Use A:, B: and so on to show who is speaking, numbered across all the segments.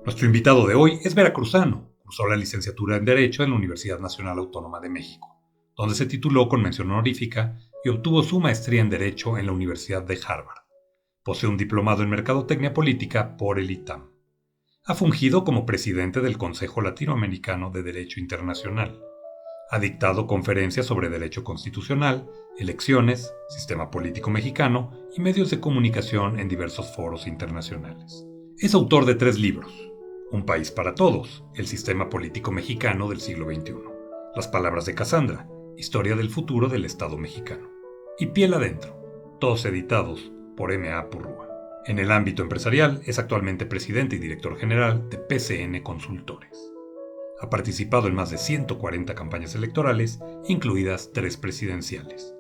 A: Nuestro invitado de hoy es veracruzano. Cursó la licenciatura en Derecho en la Universidad Nacional Autónoma de México, donde se tituló con mención honorífica y obtuvo su maestría en Derecho en la Universidad de Harvard. Posee un diplomado en Mercadotecnia Política por el ITAM. Ha fungido como presidente del Consejo Latinoamericano de Derecho Internacional. Ha dictado conferencias sobre derecho constitucional, elecciones, sistema político mexicano y medios de comunicación en diversos foros internacionales. Es autor de 3 libros: Un país para todos, el sistema político mexicano del siglo XXI; Las palabras de Casandra, historia del futuro del Estado mexicano; y Piel adentro, todos editados por M.A. Purrúa. En el ámbito empresarial es actualmente presidente y director general de PCN Consultores. Ha participado en más de 140 campañas electorales, incluidas 3 presidenciales,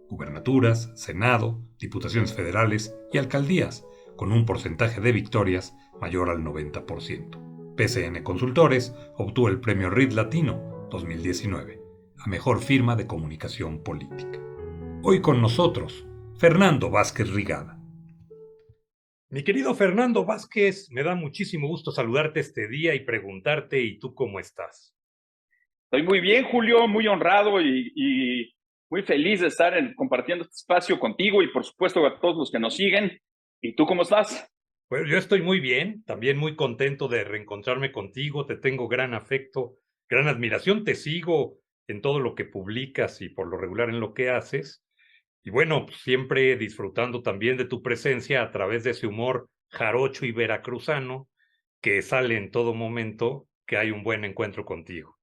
A: gubernaturas, Senado, diputaciones federales y alcaldías, con un porcentaje de victorias mayor al 90%. PCN Consultores obtuvo el premio RID Latino 2019 a Mejor Firma de Comunicación Política. Hoy con nosotros, Fernando Vázquez Rigada. Mi querido Fernando Vázquez, me da muchísimo gusto saludarte este día y preguntarte, ¿y tú cómo estás?
B: Estoy muy bien, Julio, muy honrado y muy feliz de estar compartiendo este espacio contigo y por supuesto a todos los que nos siguen. ¿Y tú cómo estás?
A: Pues yo estoy muy bien, también muy contento de reencontrarme contigo, te tengo gran afecto, gran admiración, te sigo en todo lo que publicas y por lo regular en lo que haces. Y bueno, pues, siempre disfrutando también de tu presencia a través de ese humor jarocho y veracruzano que sale en todo momento que hay un buen encuentro contigo.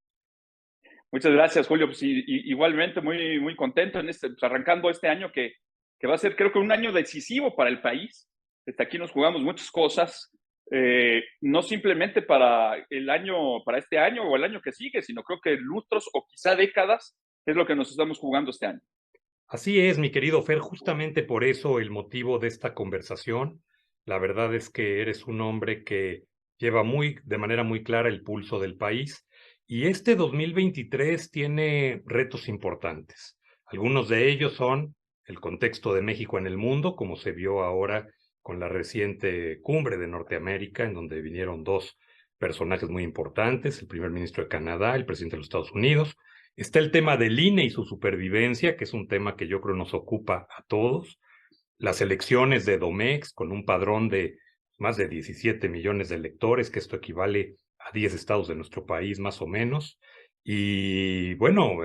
B: Muchas gracias, Julio. Pues, igualmente muy contento pues, arrancando este año que va a ser creo que un año decisivo para el país. Desde aquí nos jugamos muchas cosas, no simplemente para este año o el año que sigue, sino creo que lustros o quizá décadas es lo que nos estamos jugando este año.
A: Así es, mi querido Fer, justamente por eso el motivo de esta conversación. La verdad es que eres un hombre que lleva de manera muy clara el pulso del país y este 2023 tiene retos importantes. Algunos de ellos son el contexto de México en el mundo, como se vio ahora con la reciente cumbre de Norteamérica, en donde vinieron 2 personajes muy importantes, el primer ministro de Canadá, el presidente de los Estados Unidos. Está el tema del INE y su supervivencia, que es un tema que yo creo nos ocupa a todos. Las elecciones de Domex, con un padrón de más de 17 millones de electores, que esto equivale a 10 estados de nuestro país más o menos. Y bueno,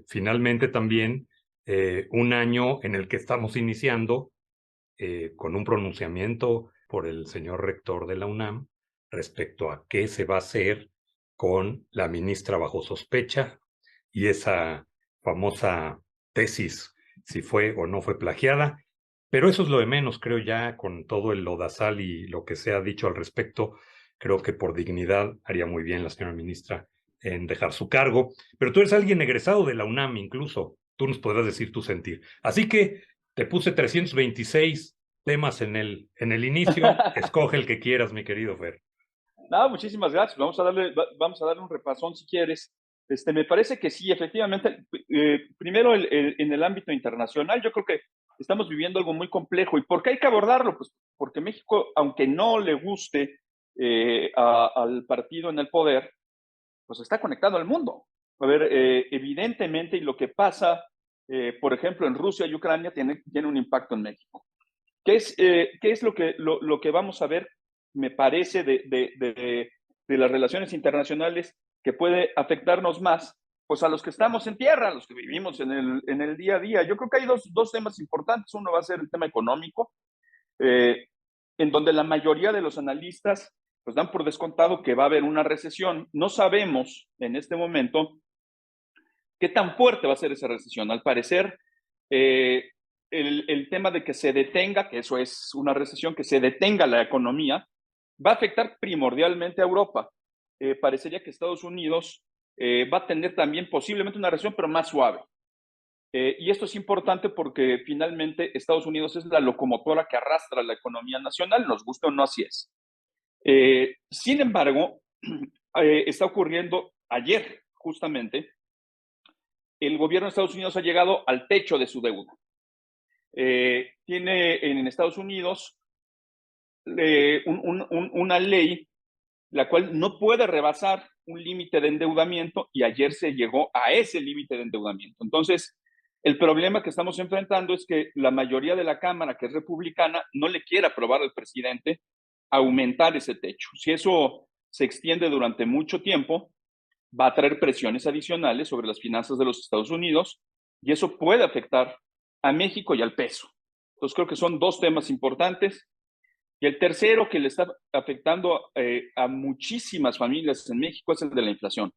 A: finalmente también un año en el que estamos iniciando con un pronunciamiento por el señor rector de la UNAM respecto a qué se va a hacer con la ministra bajo sospecha y esa famosa tesis, si fue o no fue plagiada. Pero eso es lo de menos, creo ya, con todo el lodazal y lo que se ha dicho al respecto. Creo que por dignidad haría muy bien la señora ministra en dejar su cargo. Pero tú eres alguien egresado de la UNAM incluso. Tú nos podrás decir tu sentir. Así que te puse 326 temas en el inicio. Escoge el que quieras, mi querido Fer.
B: No, muchísimas gracias. Vamos a darle un repasón si quieres. Me parece que sí, efectivamente. Primero, en el ámbito internacional, yo creo que estamos viviendo algo muy complejo. ¿Y por qué hay que abordarlo? Pues porque México, aunque no le guste al partido en el poder, pues está conectado al mundo. A ver, evidentemente, y lo que pasa, por ejemplo, en Rusia y Ucrania tiene un impacto en México. ¿Qué es lo que vamos a ver, me parece, de las relaciones internacionales que puede afectarnos más? Pues a los que estamos en tierra, a los que vivimos en el día a día. Yo creo que hay dos temas importantes. Uno va a ser el tema económico, eh, en donde la mayoría de los analistas pues dan por descontado que va a haber una recesión. No sabemos en este momento qué tan fuerte va a ser esa recesión. Al parecer, eh, el tema de que se detenga, que eso es una recesión, que se detenga la economía, va a afectar primordialmente a Europa. Parecería que Estados Unidos va a tener también posiblemente una recesión, pero más suave. Y esto es importante porque finalmente Estados Unidos es la locomotora que arrastra la economía nacional, nos gusta o no, así es. Sin embargo, está ocurriendo ayer, justamente, el gobierno de Estados Unidos ha llegado al techo de su deuda. Tiene en Estados Unidos una ley la cual no puede rebasar un límite de endeudamiento y ayer se llegó a ese límite de endeudamiento. Entonces, el problema que estamos enfrentando es que la mayoría de la Cámara, que es republicana, no le quiere aprobar al presidente aumentar ese techo. Si eso se extiende durante mucho tiempo, va a traer presiones adicionales sobre las finanzas de los Estados Unidos y eso puede afectar a México y al peso. Entonces creo que son dos temas importantes. Y el tercero que le está afectando a muchísimas familias en México es el de la inflación.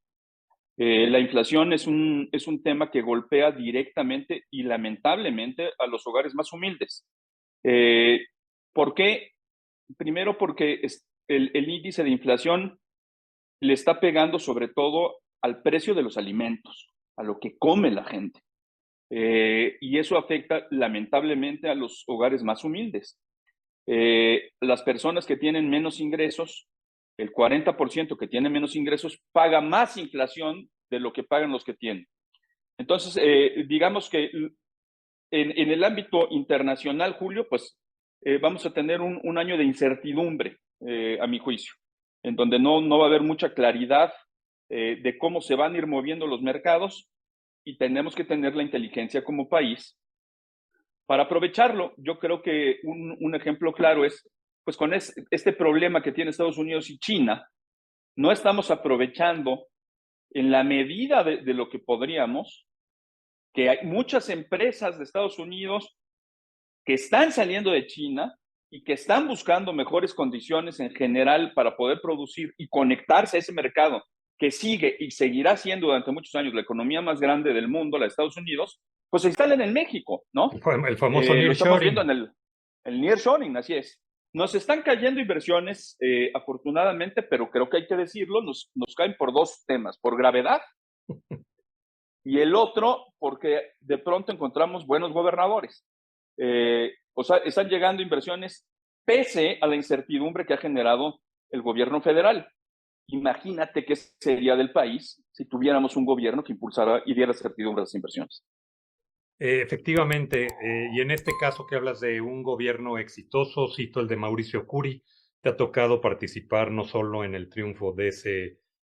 B: La inflación es un tema que golpea directamente y lamentablemente a los hogares más humildes. ¿Por qué? Primero porque el índice de inflación le está pegando sobre todo al precio de los alimentos, a lo que come la gente. Y eso afecta lamentablemente a los hogares más humildes. Las personas que tienen menos ingresos, el 40% que tiene menos ingresos, paga más inflación de lo que pagan los que tienen. Entonces, digamos que en el ámbito internacional, Julio, pues vamos a tener un año de incertidumbre, a mi juicio, en donde no va a haber mucha claridad de cómo se van a ir moviendo los mercados y tenemos que tener la inteligencia como país para aprovecharlo. Yo creo que un ejemplo claro es, pues con este problema que tiene Estados Unidos y China, no estamos aprovechando en la medida de lo que podríamos, que hay muchas empresas de Estados Unidos que están saliendo de China y que están buscando mejores condiciones en general para poder producir y conectarse a ese mercado que sigue y seguirá siendo durante muchos años la economía más grande del mundo, la de Estados Unidos, pues se instalan en México, ¿no?
A: El famoso
B: Lo estamos viendo
A: nearshoring.
B: en el nearshoring, así es. Nos están cayendo inversiones, afortunadamente, pero creo que hay que decirlo, nos caen por dos temas, por gravedad y el otro porque de pronto encontramos buenos gobernadores. O sea, están llegando inversiones pese a la incertidumbre que ha generado el gobierno federal. Imagínate qué sería del país si tuviéramos un gobierno que impulsara y diera certidumbre a las inversiones.
A: Efectivamente, y en este caso que hablas de un gobierno exitoso, cito el de Mauricio Curi, te ha tocado participar no solo en el triunfo de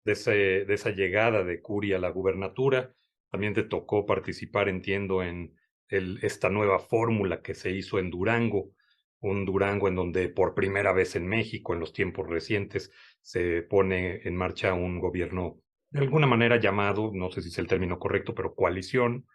A: esa llegada de Curi a la gubernatura, también te tocó participar, entiendo, en esta nueva fórmula que se hizo en Durango, un Durango en donde por primera vez en México, en los tiempos recientes, se pone en marcha un gobierno de alguna manera llamado, no sé si es el término correcto, pero coalición,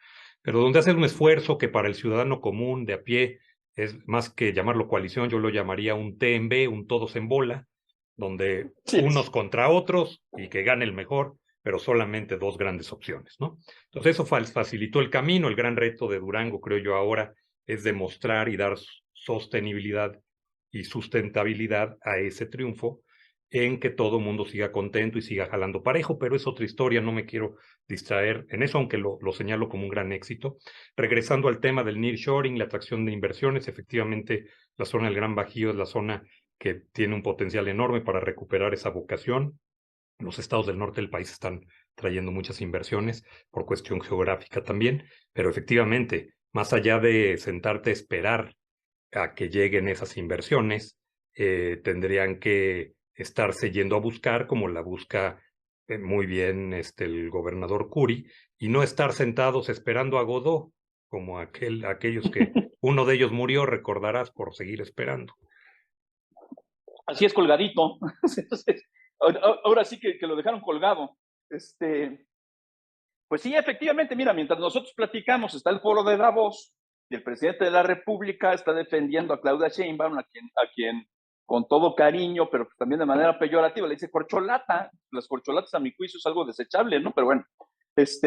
A: pero donde hace un esfuerzo que para el ciudadano común de a pie es más que llamarlo coalición, yo lo llamaría un T en B, un todos en bola, donde
B: Sí,
A: unos contra otros y que gane el mejor, pero solamente dos grandes opciones, ¿no? Entonces eso facilitó el camino. El gran reto de Durango, creo yo ahora, es demostrar y dar sostenibilidad y sustentabilidad a ese triunfo en que todo el mundo siga contento y siga jalando parejo, pero es otra historia, no me quiero distraer en eso, aunque lo señalo como un gran éxito. Regresando al tema del nearshoring, la atracción de inversiones, efectivamente la zona del Gran Bajío es la zona que tiene un potencial enorme para recuperar esa vocación. Los estados del norte del país están trayendo muchas inversiones por cuestión geográfica también, pero efectivamente, más allá de sentarte a esperar a que lleguen esas inversiones, tendrían que estarse yendo a buscar, como la busca muy bien el gobernador Curi, y no estar sentados esperando a Godó, como aquellos que uno de ellos murió, recordarás, por seguir esperando.
B: así es colgadito. Entonces, ahora sí que lo dejaron colgado. Pues sí, efectivamente, mira, mientras nosotros platicamos, está el foro de Davos y el presidente de la República está defendiendo a Claudia Sheinbaum, a quien con todo cariño, pero también de manera peyorativa, le dice corcholata. Las corcholatas, a mi juicio, es algo desechable, ¿no? Pero bueno, pues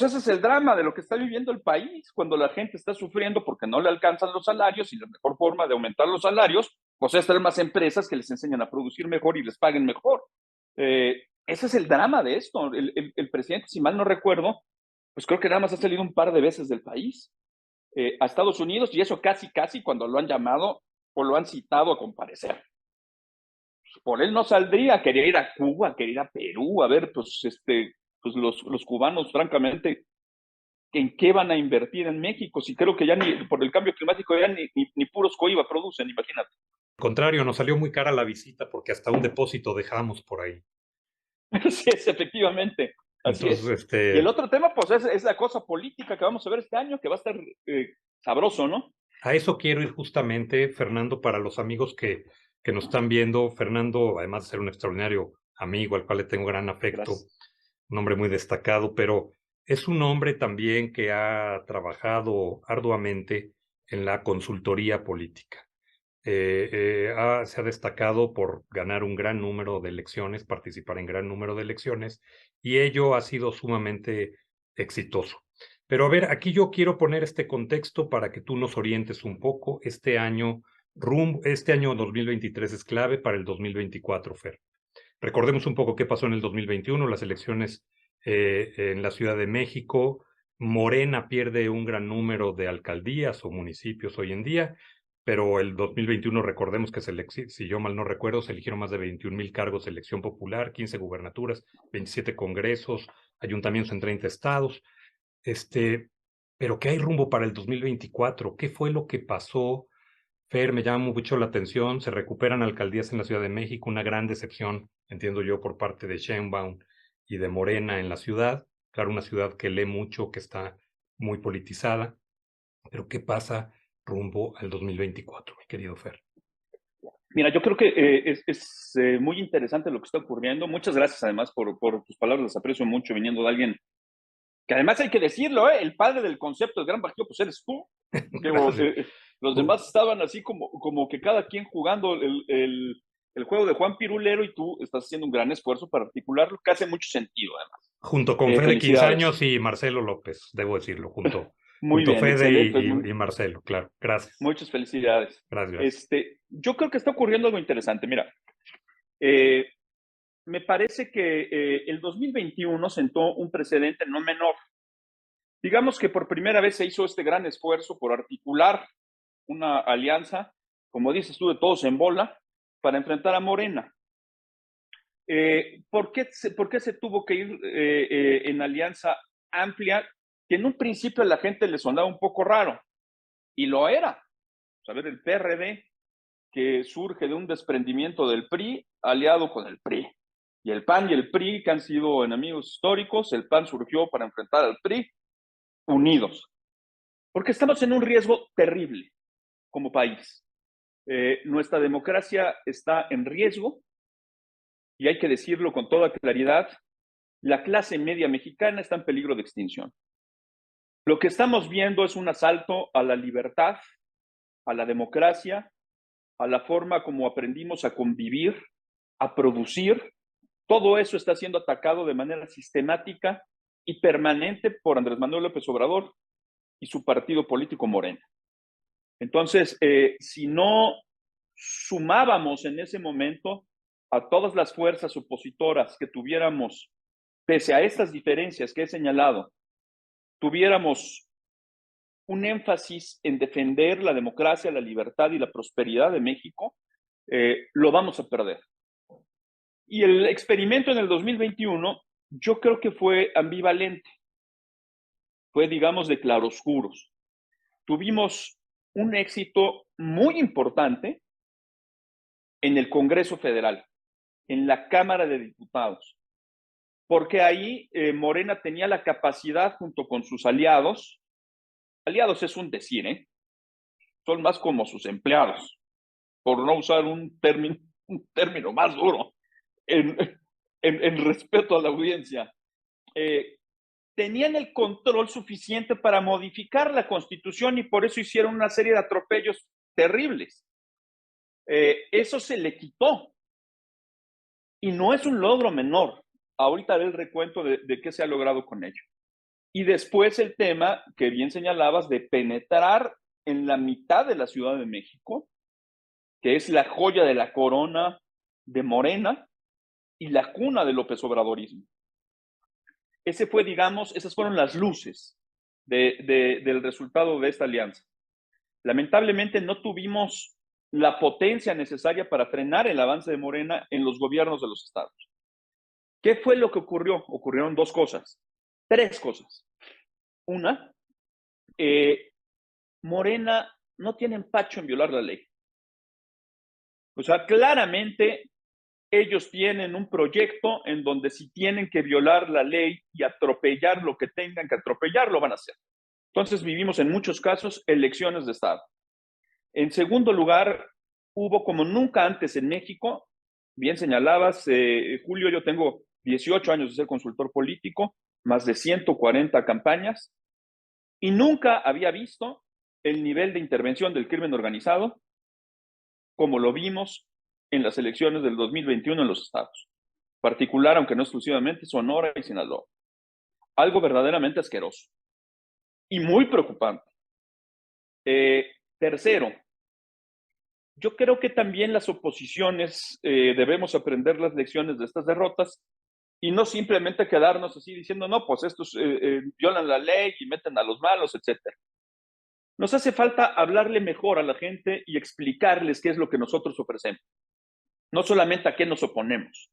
B: ese es el drama de lo que está viviendo el país, cuando la gente está sufriendo porque no le alcanzan los salarios y la mejor forma de aumentar los salarios, pues es tener más empresas que les enseñan a producir mejor y les paguen mejor. Ese es el drama de esto. El presidente, si mal no recuerdo, pues creo que nada más ha salido un par de veces del país, a Estados Unidos, y eso casi cuando lo han llamado o lo han citado a comparecer. Por él no saldría, quería ir a Cuba, quería ir a Perú, a ver, pues los cubanos, francamente, ¿en qué van a invertir en México? Si creo que ya ni por el cambio climático ya ni puros coiba producen, imagínate.
A: Contrario, nos salió muy cara la visita porque hasta un depósito dejamos por ahí.
B: Así es, efectivamente, así
A: Entonces,
B: es. Y el otro tema, pues, es la cosa política que vamos a ver este año, que va a estar sabroso, ¿no?
A: a eso quiero ir justamente, Fernando, para los amigos que nos están viendo. Fernando, además de ser un extraordinario amigo al cual le tengo gran afecto,
B: Gracias.
A: un hombre muy destacado, pero es un hombre también que ha trabajado arduamente en la consultoría política. Se ha destacado por ganar un gran número de elecciones, participar en gran número de elecciones, y ello ha sido sumamente exitoso. Pero a ver, aquí yo quiero poner este contexto para que tú nos orientes un poco. Este año 2023 es clave para el 2024, Fer. Recordemos un poco qué pasó en el 2021, las elecciones en la Ciudad de México. Morena pierde un gran número de alcaldías o municipios hoy en día, pero el 2021 recordemos que si yo mal no recuerdo, se eligieron más de 21,000 cargos de elección popular, 15 gubernaturas, 27 congresos, ayuntamientos en 30 estados. Este, pero ¿qué hay rumbo para el 2024? ¿Qué fue lo que pasó? Fer, me llama mucho la atención, se recuperan alcaldías en la Ciudad de México, una gran decepción, entiendo yo, por parte de Sheinbaum y de Morena en la ciudad. Claro, una ciudad que lee mucho, que está muy politizada, pero ¿qué pasa rumbo al 2024, mi querido Fer?
B: Mira, yo creo que es muy interesante lo que está ocurriendo. Muchas gracias, además, por tus palabras. Las aprecio mucho viniendo de alguien que, además, hay que decirlo, el padre del concepto del gran Bajío, pues eres tú. Digo,
A: Gracias.
B: los demás estaban así como que cada quien jugando el juego de Juan Pirulero y tú estás haciendo un gran esfuerzo para articularlo, que hace mucho sentido, además.
A: Junto con Fede 15
B: Felicidades.
A: años y Marcelo López, debo decirlo,
B: Muy
A: junto
B: bien,
A: Fede
B: excelente.
A: y Marcelo, claro. Gracias.
B: Muchas felicidades.
A: Gracias, gracias.
B: Yo creo que está ocurriendo algo interesante. Mira, eh, me parece que el 2021 sentó un precedente no menor. Digamos que por primera vez se hizo este gran esfuerzo por articular una alianza, como dices tú, de todos en bola, para enfrentar a Morena. ¿Por qué se tuvo que ir en alianza amplia? Que en un principio a la gente le sonaba un poco raro, y lo era. A ver, el PRD, que surge de un desprendimiento del PRI, aliado con el PRI. Y el PAN y el PRI, que han sido enemigos históricos, el PAN surgió para enfrentar al PRI, unidos. Porque estamos en un riesgo terrible como país. Nuestra democracia está en riesgo y hay que decirlo con toda claridad, la clase media mexicana está en peligro de extinción. Lo que estamos viendo es un asalto a la libertad, a la democracia, a la forma como aprendimos a convivir, a producir. Todo eso está siendo atacado de manera sistemática y permanente por Andrés Manuel López Obrador y su partido político Morena. Entonces, si no sumábamos en ese momento a todas las fuerzas opositoras que tuviéramos, pese a estas diferencias que he señalado, tuviéramos un énfasis en defender la democracia, la libertad y la prosperidad de México, lo vamos a perder. Y el experimento en el 2021 yo creo que fue ambivalente, fue, digamos, de claroscuros. Tuvimos un éxito muy importante en el Congreso Federal, en la Cámara de Diputados, porque ahí Morena tenía la capacidad, junto con sus aliados es un decir, son más como sus empleados, por no usar un término más duro, en, en respeto a la audiencia, tenían el control suficiente para modificar la Constitución y por eso hicieron una serie de atropellos terribles. Eso se le quitó y no es un logro menor. Ahorita haré el recuento de qué se ha logrado con ello. Y después el tema que bien señalabas de penetrar en la mitad de la Ciudad de México, que es la joya de la corona de Morena y la cuna del López Obradorismo. Esas fueron las luces del resultado de esta alianza. Lamentablemente no tuvimos la potencia necesaria para frenar el avance de Morena en los gobiernos de los estados. ¿Qué fue lo que ocurrió? Ocurrieron tres cosas. Una, Morena no tiene empacho en violar la ley. O sea, claramente ellos tienen un proyecto en donde si tienen que violar la ley y atropellar lo que tengan que atropellar, lo van a hacer. Entonces vivimos en muchos casos elecciones de Estado. En segundo lugar, hubo como nunca antes en México, bien señalabas, Julio, yo tengo 18 años de ser consultor político, más de 140 campañas, y nunca había visto el nivel de intervención del crimen organizado como lo vimos en las elecciones del 2021 en los estados, particular, aunque no exclusivamente, Sonora y Sinaloa. Algo verdaderamente asqueroso y muy preocupante. Tercero, yo creo que también las oposiciones debemos aprender las lecciones de estas derrotas y no simplemente quedarnos así diciendo, no, pues estos violan la ley y meten a los malos, etcétera. Nos hace falta hablarle mejor a la gente y explicarles qué es lo que nosotros ofrecemos, no solamente a qué nos oponemos.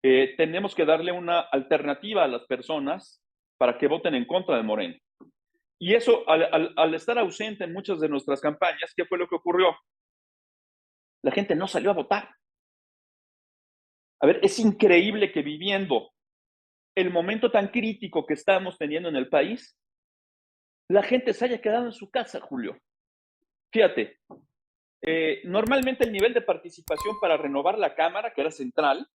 B: Tenemos que darle una alternativa a las personas para que voten en contra de Moreno. Y eso, al estar ausente en muchas de nuestras campañas, ¿qué fue lo que ocurrió? La gente no salió a votar. A ver, es increíble que viviendo el momento tan crítico que estamos teniendo en el país, la gente se haya quedado en su casa, Julio. Fíjate, normalmente el nivel de participación para renovar la Cámara, que era central,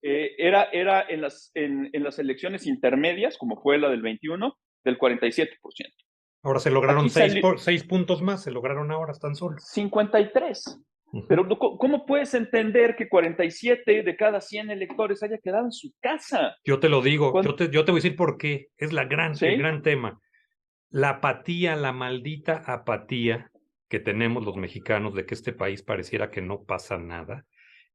B: era en las elecciones intermedias, como fue la del 21, del 47%.
A: Ahora se lograron
B: Aquí salió
A: 6 puntos más, se lograron ahora tan solo.
B: 53. Pero ¿cómo puedes entender que 47 de cada 100 electores haya quedado en su casa?
A: Yo te lo digo,
B: ¿Cuándo?
A: yo te voy a decir por qué. Es el
B: ¿Sí?
A: gran tema. La apatía, la maldita apatía que tenemos los mexicanos de que este país pareciera que no pasa nada.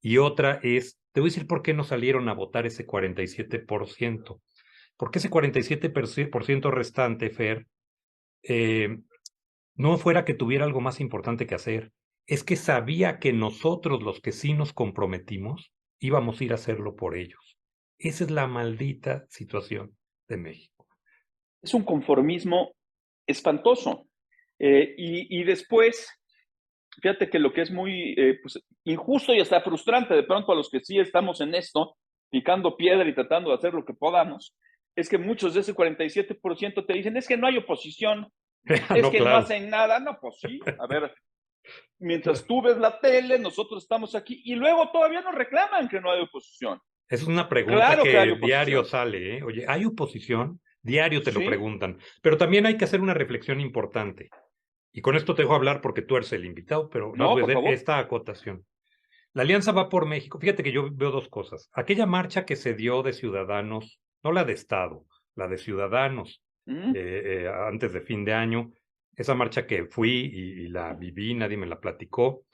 A: Y otra es, te voy a decir por qué no salieron a votar ese 47%. Porque ese 47% restante, Fer, eh, no fuera que tuviera algo más importante que hacer, es que sabía que nosotros, los que sí nos comprometimos, íbamos a ir a hacerlo por ellos. Esa es la maldita situación de México.
B: Es un conformismo espantoso. Y después, fíjate que lo que es muy pues, injusto y hasta frustrante de pronto a los que sí estamos en esto, picando piedra y tratando de hacer lo que podamos, es que muchos de ese 47% te dicen, es que no hay oposición, es
A: No,
B: que no
A: claro.
B: hacen nada. No, pues sí, a ver, mientras tú ves la tele, nosotros estamos aquí y luego todavía nos reclaman que no hay oposición.
A: Es una pregunta
B: Claro que hay
A: que diario
B: oposición.
A: sale, ¿eh? Oye, ¿hay oposición? Diario te lo
B: Sí,
A: preguntan. Pero también hay que hacer una reflexión importante. Y con esto te dejo hablar porque tú eres el invitado, pero no
B: no,
A: voy a
B: por
A: hacer
B: favor.
A: esta acotación. La Alianza va por México. Fíjate que yo veo dos cosas. Aquella marcha que se dio de ciudadanos, no la de Estado, la de ciudadanos,
B: ¿Mm?
A: antes de fin de año, esa marcha que fui y la viví, nadie me la platicó.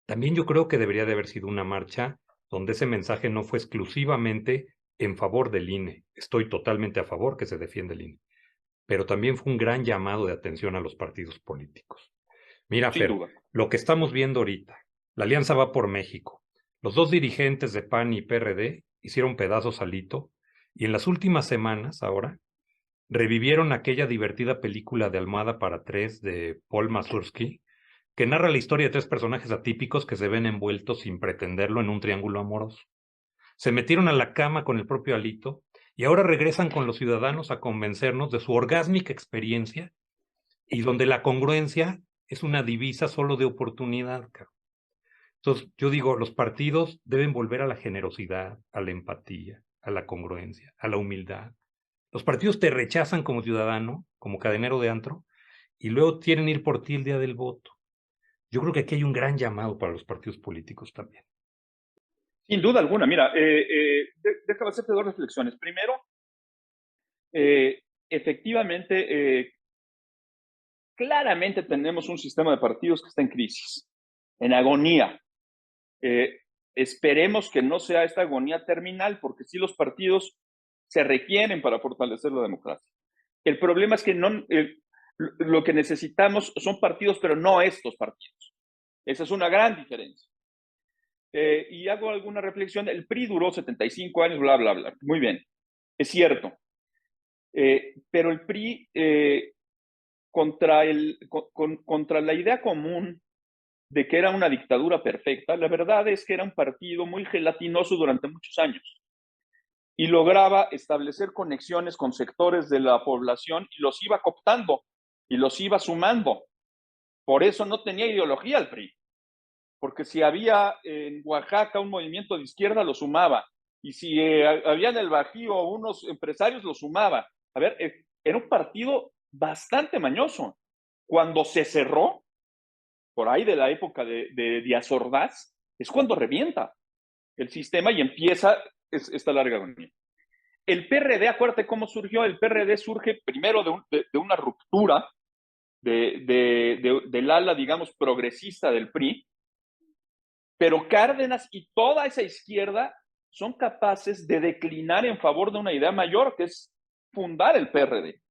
A: También yo creo que debería de haber sido una marcha donde ese mensaje no fue exclusivamente en favor del INE. Estoy totalmente a favor que se defienda el INE, pero también fue un gran llamado de atención a los partidos políticos. Mira,
B: Sin
A: Fer,
B: duda.
A: lo que estamos viendo ahorita, la Alianza va por México. Los dos dirigentes de PAN y PRD hicieron pedazos al hito y en las últimas semanas, ahora, revivieron aquella divertida película de Almada para tres de Paul Mazursky, que narra la historia de tres personajes atípicos que se ven envueltos sin pretenderlo en un triángulo amoroso. Se metieron a la cama con el propio Alito y ahora regresan con los ciudadanos a convencernos de su orgásmica experiencia y donde la congruencia es una divisa solo de oportunidad. Entonces, yo digo, los partidos deben volver a la generosidad, a la empatía, a la congruencia, a la humildad. Los partidos te rechazan como ciudadano, como cadenero de antro, y luego quieren ir por ti el día del voto. Yo creo que aquí hay un gran llamado para los partidos políticos también.
B: Sin duda alguna. Mira, déjame hacerte dos reflexiones. Primero, efectivamente, claramente tenemos un sistema de partidos que está en crisis, en agonía. Eh, Esperemos que no sea esta agonía terminal, porque sí los partidos se requieren para fortalecer la democracia. El problema es que no, lo que necesitamos son partidos, pero no estos partidos. Esa es una gran diferencia. Y hago alguna reflexión. El PRI duró 75 años, bla, bla, bla. Muy bien, es cierto. Pero el PRI, contra la idea común de que era una dictadura perfecta. La verdad es que era un partido muy gelatinoso durante muchos años y lograba establecer conexiones con sectores de la población y los iba cooptando y los iba sumando. Por eso no tenía ideología el PRI, porque si había en Oaxaca un movimiento de izquierda, lo sumaba. Y si había en el Bajío unos empresarios, lo sumaba. A ver, era un partido bastante mañoso. Cuando se cerró, por ahí de la época de Díaz Ordaz, es cuando revienta el sistema y empieza esta larga agonía. El PRD, acuérdate cómo surgió. El PRD surge primero de una ruptura del ala, digamos, progresista del PRI, pero Cárdenas y toda esa izquierda son capaces de declinar en favor de una idea mayor, que es fundar el PRD,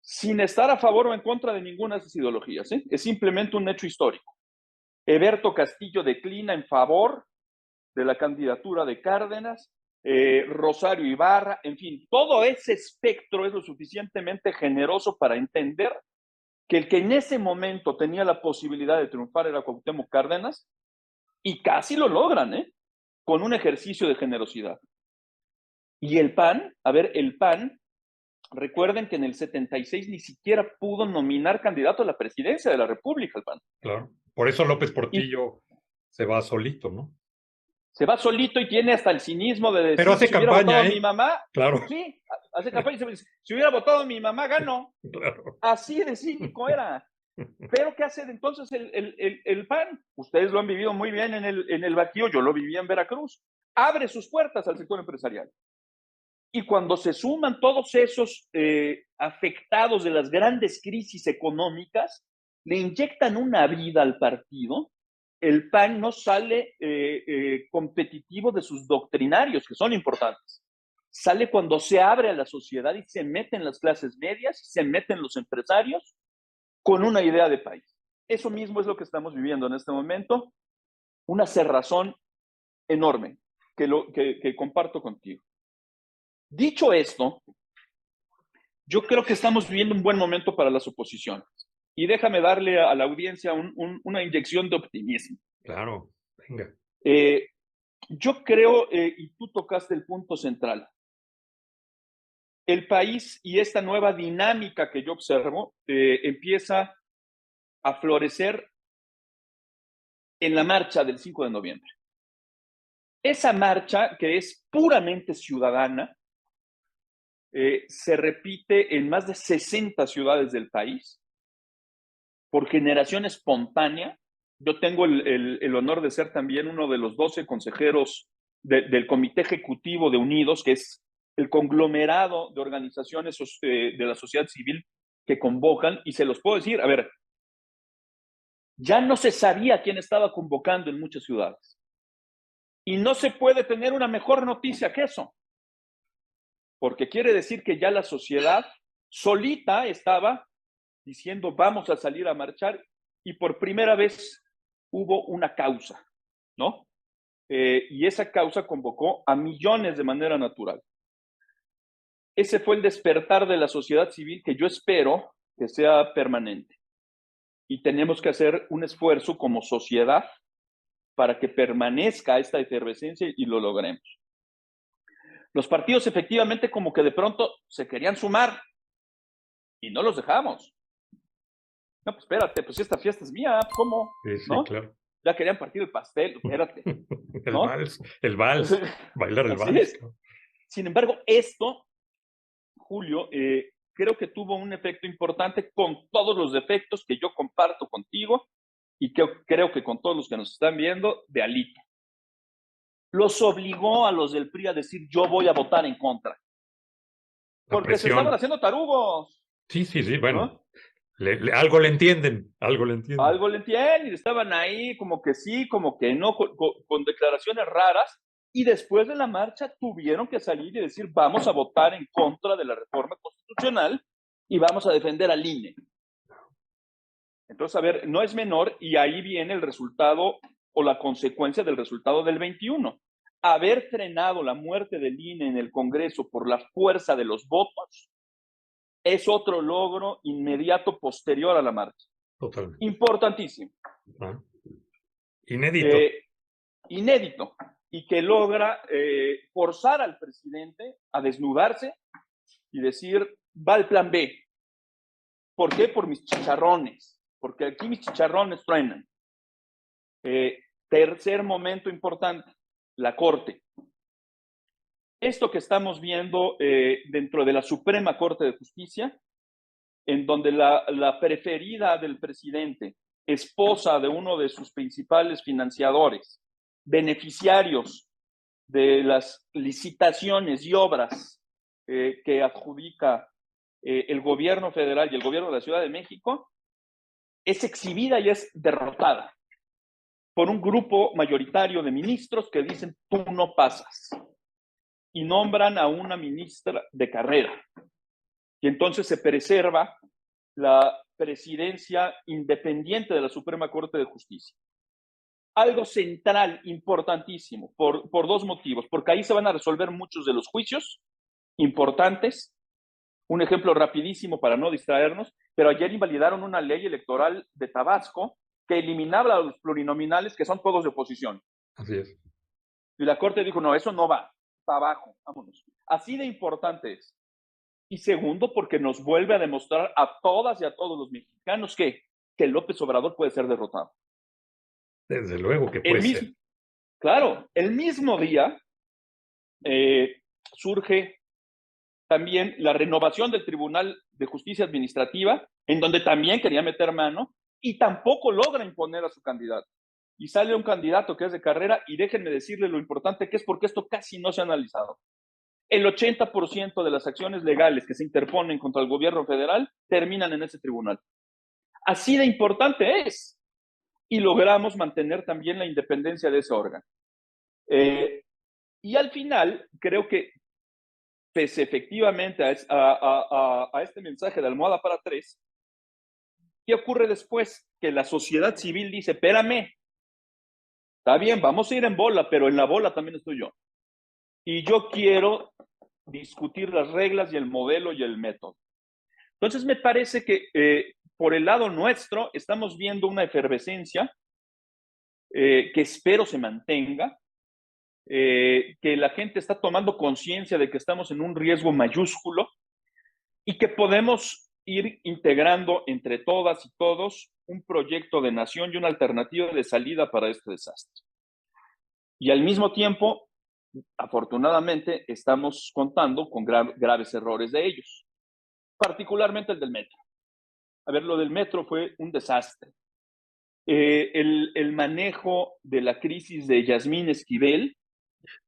B: sin estar a favor o en contra de ninguna de esas ideologías. Es simplemente un hecho histórico. Eberto Castillo declina en favor de la candidatura de Cárdenas, Rosario Ibarra, en fin, todo ese espectro es lo suficientemente generoso para entender que el que en ese momento tenía la posibilidad de triunfar era Cuauhtémoc Cárdenas, y casi lo logran, con un ejercicio de generosidad. Y el PAN, a ver, el PAN, recuerden que en el 76 ni siquiera pudo nominar candidato a la presidencia de la República, el PAN.
A: Claro. Por eso López
B: Y
A: Portillo se va solito, ¿no?
B: se va solito y tiene hasta el cinismo de decir,
A: Pero hace
B: si hubiera votado
A: campaña,
B: a mi mamá,
A: Claro,
B: sí, hace campaña, si hubiera votado a mi mamá, ganó.
A: claro.
B: Así de cínico era. Pero ¿qué hace entonces el PAN? Ustedes lo han vivido muy bien en el Bajío, yo lo viví en Veracruz. Abre sus puertas al sector empresarial. Y cuando se suman todos esos afectados de las grandes crisis económicas, le inyectan una vida al partido. El PAN no sale competitivo de sus doctrinarios, que son importantes. Sale cuando se abre a la sociedad y se meten las clases medias, se meten los empresarios con una idea de país. Eso mismo es lo que estamos viviendo en este momento, una cerrazón enorme que comparto contigo. Dicho esto, yo creo que estamos viviendo un buen momento para las oposiciones. Y déjame darle a la audiencia una inyección de optimismo.
A: Claro, venga.
B: Yo creo, y tú tocaste el punto central, el país y esta nueva dinámica que yo observo empieza a florecer en la marcha del 5 de noviembre. Esa marcha, que es puramente ciudadana, se repite en más de 60 ciudades del país por generación espontánea. Yo tengo el honor de ser también uno de los 12 consejeros del Comité Ejecutivo de Unidos, que es el conglomerado de organizaciones de la sociedad civil que convocan, y se los puedo decir, a ver, ya no se sabía quién estaba convocando en muchas ciudades. Y no se puede tener una mejor noticia que eso, porque quiere decir que ya la sociedad solita estaba diciendo vamos a salir a marchar, y por primera vez hubo una causa, ¿no? Y esa causa convocó a millones de manera natural. Ese fue el despertar de la sociedad civil que yo espero que sea permanente. Y tenemos que hacer un esfuerzo como sociedad para que permanezca esta efervescencia y lo logremos. Los partidos efectivamente como que de pronto se querían sumar y no los dejamos. No, pues espérate, pues esta fiesta es mía, ¿cómo?
A: Sí, sí,
B: ¿No?
A: claro.
B: Ya querían partir el pastel, espérate, ¿no?
A: El vals, bailar el
B: Así
A: vals.
B: es. Sin embargo, esto, Julio, creo que tuvo un efecto importante con todos los defectos que yo comparto contigo y que creo que con todos los que nos están viendo, de Alito. Los obligó a los del PRI a decir yo voy a votar en contra. Porque se estaban haciendo tarugos.
A: Sí, sí, sí, bueno.
B: ¿No?
A: Algo le entienden, algo le entienden.
B: Algo le entienden y estaban ahí como que sí, como que no, con declaraciones raras. Y después de la marcha tuvieron que salir y decir vamos a votar en contra de la reforma constitucional y vamos a defender al INE. Entonces, a ver, no es menor, y ahí viene el resultado o la consecuencia del resultado del 21. Haber frenado la muerte del INE en el Congreso por la fuerza de los votos es otro logro inmediato posterior a la marcha.
A: Totalmente.
B: Importantísimo.
A: Ah, inédito.
B: eh, inédito, y que logra forzar al presidente a desnudarse y decir, va el plan B. ¿Por qué? Por mis chicharrones, porque aquí mis chicharrones truenan. Tercer momento importante, la Corte. Esto que estamos viendo dentro de la Suprema Corte de Justicia, en donde la preferida del presidente, esposa de uno de sus principales financiadores, beneficiarios de las licitaciones y obras que adjudica el gobierno federal y el gobierno de la Ciudad de México, es exhibida y es derrotada por un grupo mayoritario de ministros que dicen, tú no pasas, y nombran a una ministra de carrera. Y entonces se preserva la presidencia independiente de la Suprema Corte de Justicia. Algo central, importantísimo, por dos motivos, porque ahí se van a resolver muchos de los juicios importantes. Un ejemplo rapidísimo para no distraernos, pero ayer invalidaron una ley electoral de Tabasco que eliminaba a los plurinominales, que son todos de oposición.
A: Así es.
B: Y la Corte dijo, no, eso no va, para abajo, vámonos. Así de importante es. Y segundo, porque nos vuelve a demostrar a todas y a todos los mexicanos que López Obrador puede ser derrotado.
A: Desde luego que
B: El
A: puede
B: mismo,
A: ser.
B: claro, el mismo día surge también la renovación del Tribunal de Justicia Administrativa, en donde también quería meter mano, y tampoco logra imponer a su candidato. Y sale un candidato que es de carrera, y déjenme decirle lo importante que es, porque esto casi no se ha analizado. El 80% de las acciones legales que se interponen contra el gobierno federal terminan en ese tribunal. Así de importante es. Y logramos mantener también la independencia de ese órgano. Y al final, creo que pese efectivamente a este mensaje de almohada para tres, ¿qué ocurre después? Que la sociedad civil dice, espérame, está bien, vamos a ir en bola, pero en la bola también estoy yo. Y yo quiero discutir las reglas y el modelo y el método. Entonces me parece que por el lado nuestro estamos viendo una efervescencia que espero se mantenga, que la gente está tomando conciencia de que estamos en un riesgo mayúsculo y que podemos ir integrando entre todas y todos un proyecto de nación y una alternativa de salida para este desastre. Y al mismo tiempo, afortunadamente, estamos contando con graves errores de ellos, particularmente el del metro. A ver, lo del metro fue un desastre. El manejo de la crisis de Yasmín Esquivel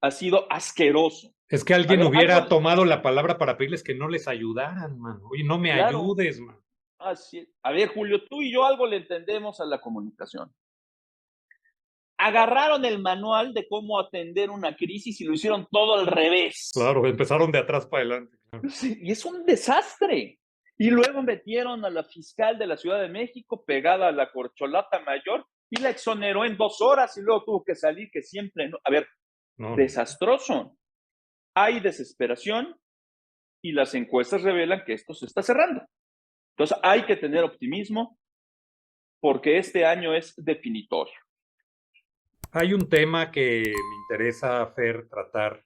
B: ha sido asqueroso.
A: Es que
B: A
A: alguien
B: ver, algo,
A: hubiera tomado la palabra para pedirles que no les ayudaran, mano. Oye, no me
B: claro,
A: ayudes, mano.
B: así. A ver, Julio, tú y yo algo le entendemos a la comunicación. Agarraron el manual de cómo atender una crisis y lo hicieron todo al revés.
A: Claro, empezaron de atrás para adelante. Claro.
B: Sí, y es un desastre. Y luego metieron a la fiscal de la Ciudad de México pegada a la corcholata mayor y la exoneró en 2 horas y luego tuvo que salir, que siempre no. A ver,
A: No, no.
B: desastroso. Hay desesperación y las encuestas revelan que esto se está cerrando. Entonces hay que tener optimismo porque este año es definitorio.
A: Hay un tema que me interesa, Fer, tratar,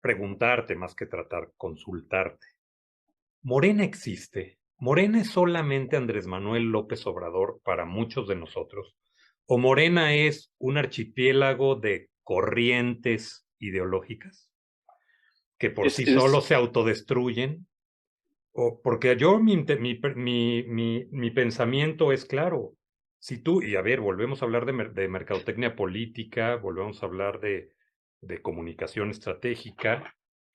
A: preguntarte más que tratar, consultarte. ¿Morena existe? ¿Morena es solamente Andrés Manuel López Obrador para muchos de nosotros? ¿O Morena es un archipiélago de corrientes ideológicas que por sí
B: Es
A: solos se autodestruyen? O porque yo, mi pensamiento es claro. Si tú, y a ver, volvemos a hablar de mercadotecnia política, volvemos a hablar de comunicación estratégica.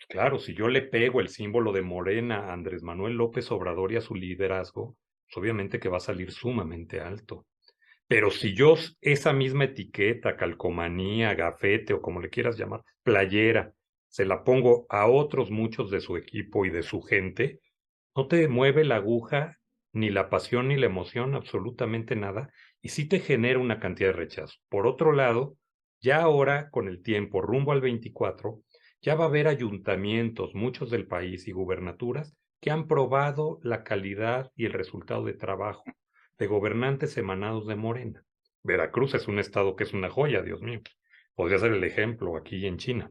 A: Claro, si yo le pego el símbolo de Morena a Andrés Manuel López Obrador y a su liderazgo, pues obviamente que va a salir sumamente alto. Pero si yo esa misma etiqueta, calcomanía, gafete o como le quieras llamar, playera, se la pongo a otros muchos de su equipo y de su gente, no te mueve la aguja, ni la pasión, ni la emoción, absolutamente nada, y sí te genera una cantidad de rechazo. Por otro lado, ya ahora, con el tiempo, rumbo al 24, ya va a haber ayuntamientos, muchos del país y gubernaturas, que han probado la calidad y el resultado de trabajo de gobernantes emanados de Morena. Veracruz es un estado que es una joya, Dios mío. Podría ser el ejemplo aquí en China,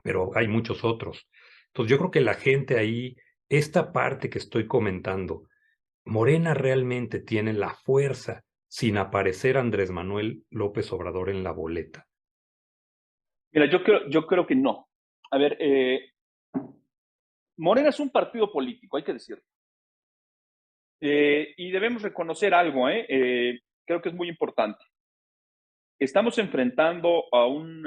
A: pero hay muchos otros. Entonces yo creo que la gente ahí, esta parte que estoy comentando, Morena realmente tiene la fuerza sin aparecer Andrés Manuel López Obrador en la boleta.
B: Mira, yo creo que no. A ver, Morena es un partido político, hay que decirlo. Y debemos reconocer algo, creo que es muy importante. Estamos enfrentando a un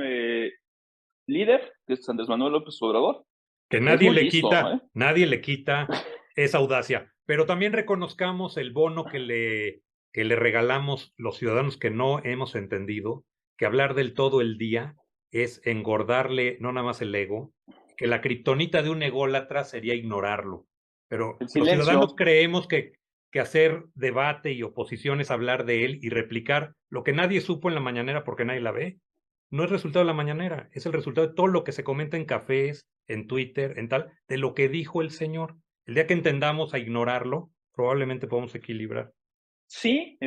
B: líder, que es Andrés Manuel López Obrador,
A: Que
B: que es muy listo, ¿eh?
A: nadie le quita esa audacia, pero también reconozcamos el bono que le regalamos los ciudadanos que no hemos entendido, que hablar del todo el día es engordarle no nada más el ego, que la kriptonita de un ególatra sería ignorarlo. Pero
B: El
A: los ciudadanos
B: silencio.
A: creemos que hacer debate y oposición es hablar de él y replicar lo que nadie supo en la mañanera porque nadie la ve. No es resultado de la mañanera, es el resultado de todo lo que se comenta en cafés, en Twitter, en tal, de lo que dijo el señor. El día que entendamos a ignorarlo, probablemente podemos equilibrar.
B: Sí,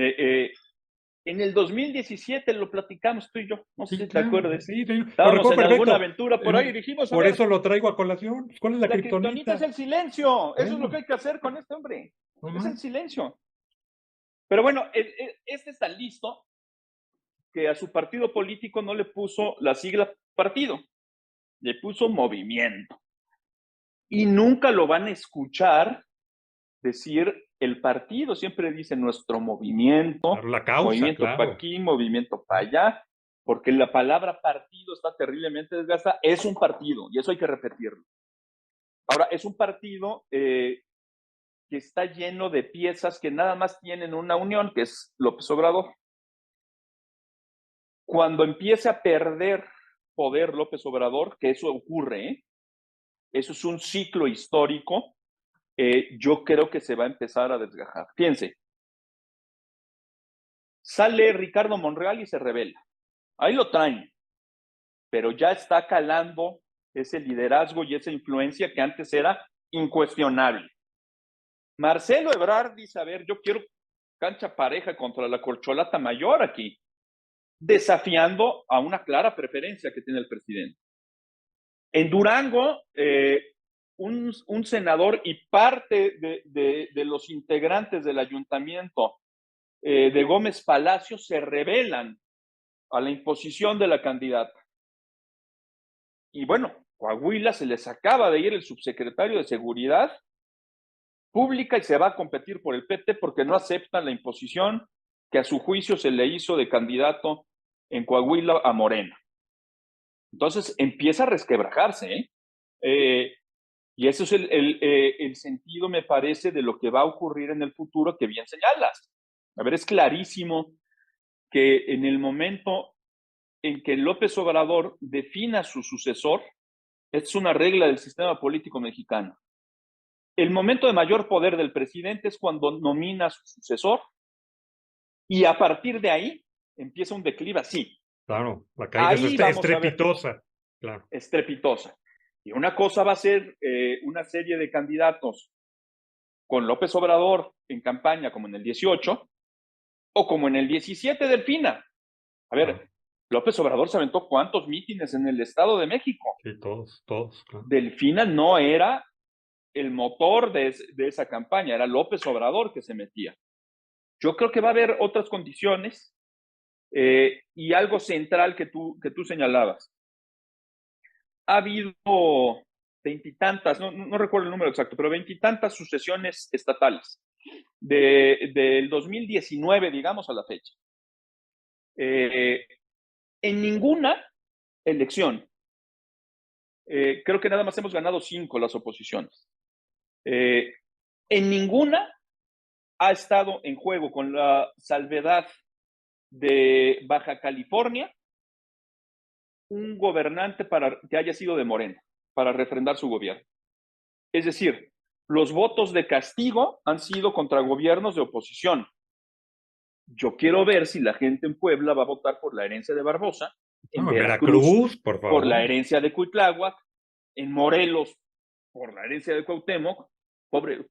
B: en el 2017 lo platicamos tú y yo, no sé
A: Sí,
B: si te
A: claro,
B: acuerdes.
A: sí, sí, lo
B: Estábamos
A: recuerdo
B: en alguna
A: perfecto.
B: aventura por ahí y dijimos, a
A: Por
B: ver,
A: eso lo traigo a colación. ¿Cuál es la
B: la kriptonita es
A: kriptonita?
B: el silencio, eso es lo que
A: Bueno,
B: hay que hacer con este hombre,
A: no
B: es el
A: más.
B: silencio. Pero bueno, este está listo que a su partido político no le puso la sigla partido, le puso movimiento. Y nunca lo van a escuchar decir el partido, siempre dice nuestro movimiento,
A: Claro, la causa,
B: movimiento para
A: claro.
B: aquí, movimiento para allá, porque la palabra partido está terriblemente desgastada, es un partido, y eso hay que repetirlo. Ahora, es un partido que está lleno de piezas que nada más tienen una unión, que es López Obrador. Cuando empiece a perder poder López Obrador, que eso ocurre, eso es un ciclo histórico, yo creo que se va a empezar a desgajar. Fíjense, sale Ricardo Monreal y se revela. Ahí lo traen, pero ya está calando ese liderazgo y esa influencia que antes era incuestionable. Marcelo Ebrard dice, a ver, yo quiero cancha pareja contra la corcholata mayor aquí, desafiando a una clara preferencia que tiene el presidente. En Durango, un senador y parte de los integrantes del ayuntamiento de Gómez Palacio se rebelan a la imposición de la candidata. Y bueno, Coahuila se les acaba de ir el subsecretario de Seguridad Pública y se va a competir por el PT porque no aceptan la imposición que a su juicio se le hizo de candidato en Coahuila a Morena. Entonces empieza a resquebrajarse, y eso es el sentido, me parece, de lo que va a ocurrir en el futuro que bien señalas. A ver, es clarísimo que en el momento en que López Obrador defina su sucesor, es una regla del sistema político mexicano. El momento de mayor poder del presidente es cuando nomina a su sucesor y a partir de ahí empieza un declive así.
A: Claro, la caída es
B: Ahí vamos a ver,
A: estrepitosa. Claro.
B: estrepitosa. Y una cosa va a ser una serie de candidatos con López Obrador en campaña como en el 18 o como en el 17 Delfina. A
A: Claro.
B: ver, López Obrador se aventó cuántos mítines en el Estado de México.
A: Sí, todos, todos, claro.
B: Delfina no era el motor de esa campaña, era López Obrador que se metía. Yo creo que va a haber otras condiciones y algo central que tú señalabas. Ha habido veintitantas, no recuerdo el número exacto, pero veintitantas sucesiones estatales del 2019, digamos, a la fecha. En ninguna elección, creo que nada más hemos ganado 5 las oposiciones. En ninguna ha estado en juego, con la salvedad de Baja California, un gobernante que haya sido de Morena, para refrendar su gobierno. Es decir, los votos de castigo han sido contra gobiernos de oposición. Yo quiero ver si la gente en Puebla va a votar por la herencia de Barbosa, en
A: No, en
B: Veracruz
A: Veracruz, por
B: por la
A: favor.
B: herencia de Cuitláhuac, en Morelos por la herencia de Cuauhtémoc. Pobre,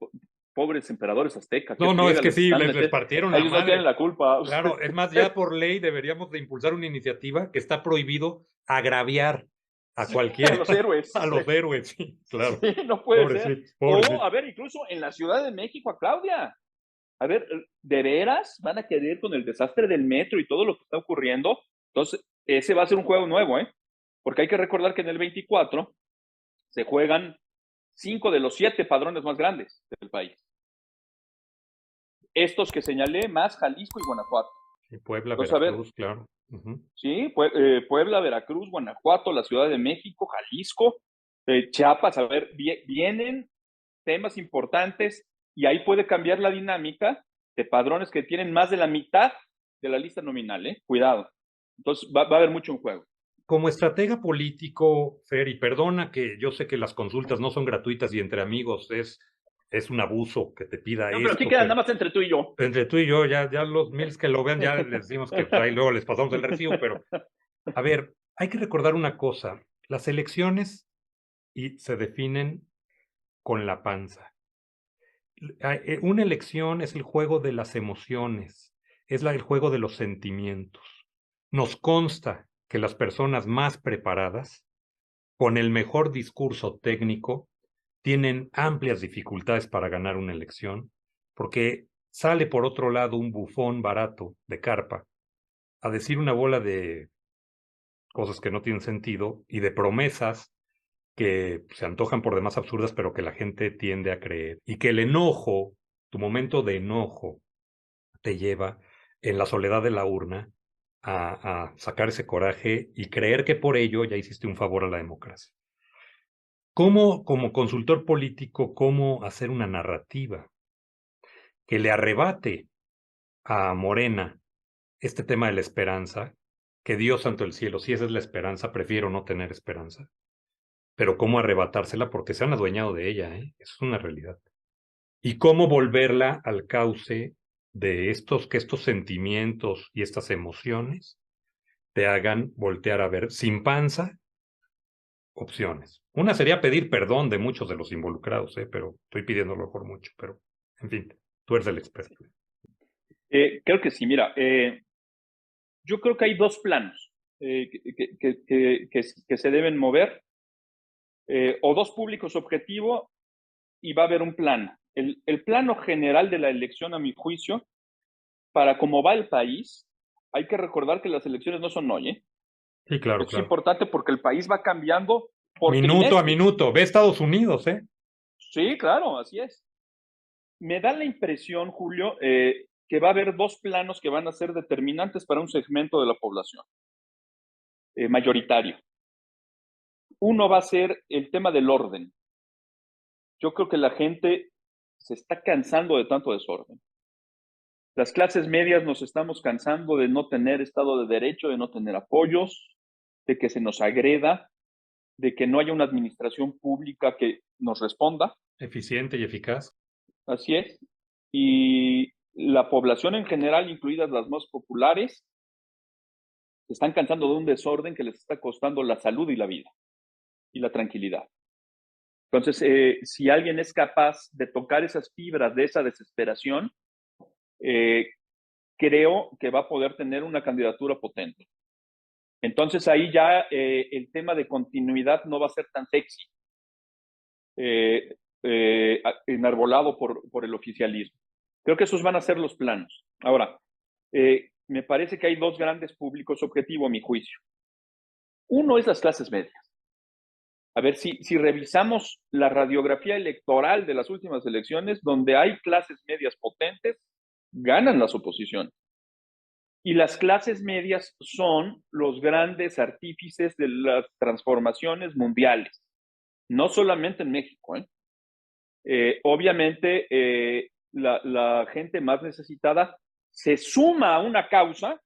B: pobres emperadores aztecas, qué
A: No, no, es
B: friega
A: que
B: les
A: sí,
B: están
A: les
B: metiendo.
A: partieron la
B: Ellos no tienen
A: madre.
B: la culpa.
A: Claro, es más, ya por ley deberíamos de impulsar una iniciativa que está prohibido agraviar a
B: Sí, a
A: cualquiera,
B: los héroes.
A: a
B: Sí,
A: los héroes, sí,
B: sí,
A: claro.
B: no puede ser.
A: Pobrecito,
B: O,
A: pobrecito.
B: a ver, incluso en la Ciudad de México, a Claudia. A ver, ¿de veras van a querer con el desastre del metro y todo lo que está ocurriendo? Entonces, ese va a ser un juego nuevo, ¿eh? Porque hay que recordar que en el 24 se juegan 5 de los 7 padrones más grandes del país. Estos que señalé, más Jalisco y Guanajuato.
A: Y Puebla,
B: Entonces, a ver,
A: Veracruz, claro. Ujú.
B: sí, Puebla, Veracruz, Guanajuato, la Ciudad de México, Jalisco, Chiapas, a ver, vienen temas importantes y ahí puede cambiar la dinámica de padrones que tienen más de la mitad de la lista nominal, ¿eh? Cuidado. Entonces va a haber mucho en juego.
A: Como estratega político, Fer, y perdona que yo sé que las consultas no son gratuitas y entre amigos es un abuso que te pida
B: No, pero aquí
A: esto,
B: queda
A: pero
B: nada más entre tú y yo.
A: entre tú y yo, ya los miles que lo vean, ya les decimos que pues, ahí luego les pasamos el recibo, pero a ver, hay que recordar una cosa, las elecciones se definen con la panza. Una elección es el juego de las emociones, es el juego de los sentimientos. Nos consta que las personas más preparadas, con el mejor discurso técnico, tienen amplias dificultades para ganar una elección, porque sale por otro lado un bufón barato de carpa a decir una bola de cosas que no tienen sentido y de promesas que se antojan por demás absurdas, pero que la gente tiende a creer. Y que el enojo, tu momento de enojo, te lleva en la soledad de la urna a sacar ese coraje y creer que por ello ya hiciste un favor a la democracia. ¿Cómo, como consultor político, cómo hacer una narrativa que le arrebate a Morena este tema de la esperanza? Que Dios santo el cielo, si esa es la esperanza, prefiero no tener esperanza. Pero cómo arrebatársela porque se han adueñado de ella, ¿eh? Eso es una realidad. Y cómo volverla al cauce de que estos sentimientos y estas emociones te hagan voltear a ver sin panza opciones. Una sería pedir perdón de muchos de los involucrados, pero estoy pidiéndolo por mucho, pero en fin, tú eres el experto.
B: Creo que sí, mira, yo creo que hay dos planos que se deben mover, o dos públicos objetivo, y va a haber un plan. El plano general de la elección, a mi juicio, para cómo va el país, hay que recordar que las elecciones no son hoy, ¿eh?
A: Sí, claro,
B: Esto es
A: claro.
B: importante porque el país va cambiando por
A: Minuto a
B: trimestres.
A: minuto. Ve Estados Unidos, ¿eh?
B: Sí, claro, así es. Me da la impresión, Julio, que va a haber dos planos que van a ser determinantes para un segmento de la población mayoritario. Uno va a ser el tema del orden. Yo creo que la gente se está cansando de tanto desorden. Las clases medias nos estamos cansando de no tener Estado de Derecho, de no tener apoyos, de que se nos agreda, de que no haya una administración pública que nos responda.
A: Eficiente y eficaz.
B: Así es. Y la población en general, incluidas las más populares, se están cansando de un desorden que les está costando la salud y la vida y la tranquilidad. Entonces, si alguien es capaz de tocar esas fibras de esa desesperación, eh, creo que va a poder tener una candidatura potente. Entonces ahí ya el tema de continuidad no va a ser tan sexy, eh, enarbolado por el oficialismo. Creo que esos van a ser los planos. Ahora, me parece que hay dos grandes públicos objetivo, a mi juicio. Uno es las clases medias. A ver, si revisamos la radiografía electoral de las últimas elecciones, donde hay clases medias potentes, ganan las oposiciones. Y las clases medias son los grandes artífices de las transformaciones mundiales, no solamente en México. Obviamente, la gente más necesitada se suma a una causa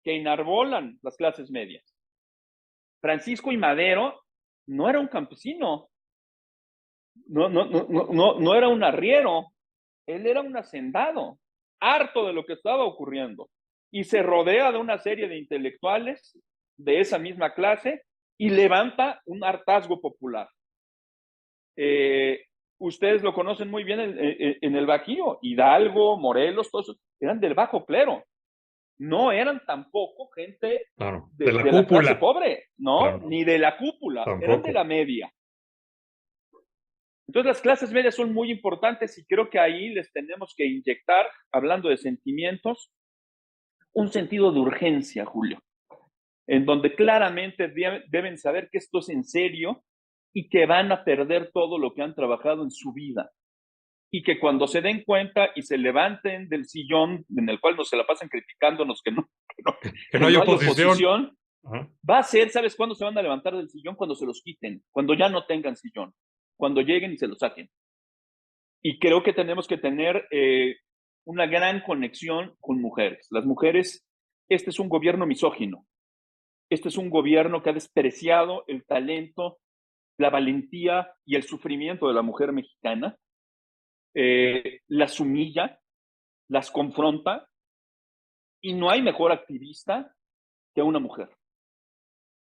B: que enarbolan las clases medias. Francisco I. Madero no era un campesino, no era un arriero, él era un hacendado, harto de lo que estaba ocurriendo, y se rodea de una serie de intelectuales de esa misma clase y levanta un hartazgo popular. ustedes lo conocen muy bien en el Bajío, Hidalgo, Morelos, todos esos, eran del bajo clero. No eran tampoco gente
A: Claro, de la
B: de la clase
A: cúpula,
B: pobre, ¿no?
A: claro,
B: Ni de la cúpula, eran de
A: tampoco.
B: la media. Entonces las clases medias son muy importantes y creo que ahí les tenemos que inyectar, hablando de sentimientos, un sentido de urgencia, Julio, en donde claramente deben saber que esto es en serio y que van a perder todo lo que han trabajado en su vida. Y que cuando se den cuenta y se levanten del sillón en el cual nos se la pasan criticándonos
A: Que no
B: que
A: hay
B: no hay
A: oposición.
B: oposición,
A: Ajá.
B: va a ser, ¿sabes cuándo se van a levantar del sillón? Cuando se los quiten, cuando ya no tengan sillón, cuando lleguen y se los saquen. Y creo que tenemos que tener una gran conexión con mujeres. Las mujeres, este es un gobierno misógino, este es un gobierno que ha despreciado el talento, la valentía y el sufrimiento de la mujer mexicana, las humilla, las confronta, y no hay mejor activista que una mujer.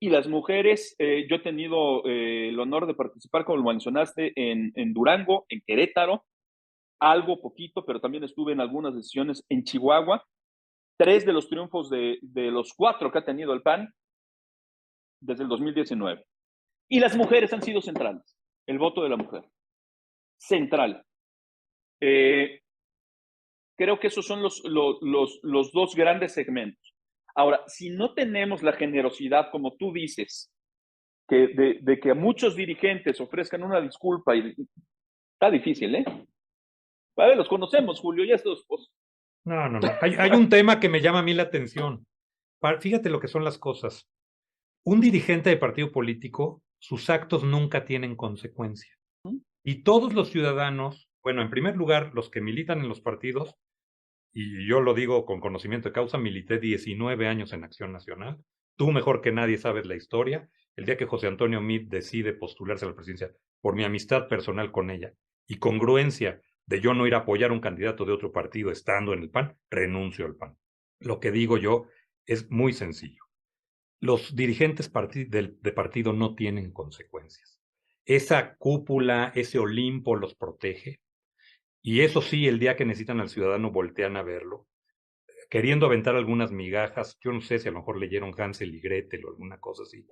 B: Y las mujeres, yo he tenido el honor de participar, como lo mencionaste, en Durango, en Querétaro, algo poquito, pero también estuve en algunas decisiones en Chihuahua. 3 de los triunfos de los 4 que ha tenido el PAN desde el 2019. Y las mujeres han sido centrales. El voto de la mujer. Central. Eh, Creo que esos son los dos grandes segmentos. Ahora, si no tenemos la generosidad, como tú dices, de que muchos dirigentes ofrezcan una disculpa, y está difícil, ¿eh? A ver, los conocemos, Julio, y estos, pues,
A: No, no, no. Hay un tema que me llama a mí la atención. Fíjate lo que son las cosas. Un dirigente de partido político, sus actos nunca tienen consecuencia. Y todos los ciudadanos, bueno, en primer lugar, los que militan en los partidos, y yo lo digo con conocimiento de causa, milité 19 años en Acción Nacional. Tú mejor que nadie sabes la historia. El día que José Antonio Meade decide postularse a la presidencia, por mi amistad personal con ella y congruencia de yo no ir a apoyar a un candidato de otro partido estando en el PAN, renuncio al PAN. Lo que digo yo es muy sencillo. Los dirigentes de partido no tienen consecuencias. Esa cúpula, ese Olimpo los protege. Y eso sí, el día que necesitan al ciudadano voltean a verlo, queriendo aventar algunas migajas. Yo no sé si a lo mejor leyeron Hansel y Gretel o alguna cosa así,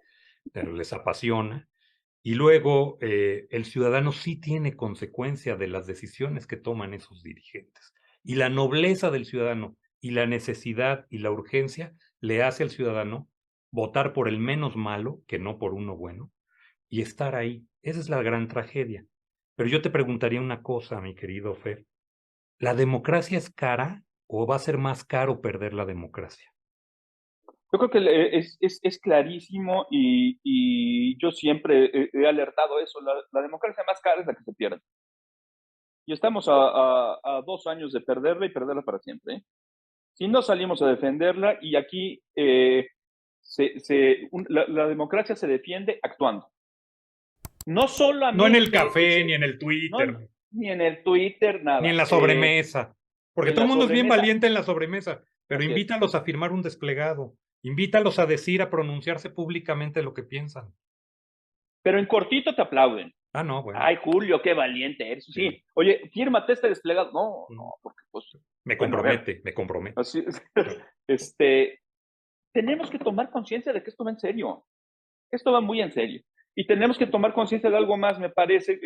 A: pero les apasiona. Y luego el ciudadano sí tiene consecuencia de las decisiones que toman esos dirigentes. Y la nobleza del ciudadano y la necesidad y la urgencia le hace al ciudadano votar por el menos malo que no por uno bueno y estar ahí. Esa es la gran tragedia. Pero yo te preguntaría una cosa, mi querido Fer. ¿La democracia es cara o va a ser más caro perder la democracia?
B: yo creo que es clarísimo y yo siempre he alertado eso. La democracia más cara es la que se pierde. Y estamos a 2 años de perderla y perderla para siempre, ¿eh? Si no salimos a defenderla, y aquí la democracia se defiende actuando. No
A: No en el
B: solamente,
A: café, ni en el
B: no,
A: Twitter,
B: ni en el Twitter,
A: ni en
B: nada.
A: la sobremesa.
B: Ni
A: Porque
B: en
A: todo
B: la
A: el mundo es bien
B: sobremesa,
A: valiente en la sobremesa, pero
B: así es.
A: invítalos a firmar un desplegado. Invítalos a decir, a pronunciarse públicamente lo que piensan.
B: Pero en cortito te aplauden.
A: Ah, no, bueno.
B: Ay, Julio, qué valiente eres.
A: Sí.
B: Sí, oye, fírmate este desplegado. No, no, porque pues,
A: Me
B: bueno, a ver,
A: compromete, me compromete.
B: así,
A: Claro.
B: este, tenemos que tomar conciencia de que esto va en serio. Esto va muy en serio. Y tenemos que tomar conciencia de algo más, me parece,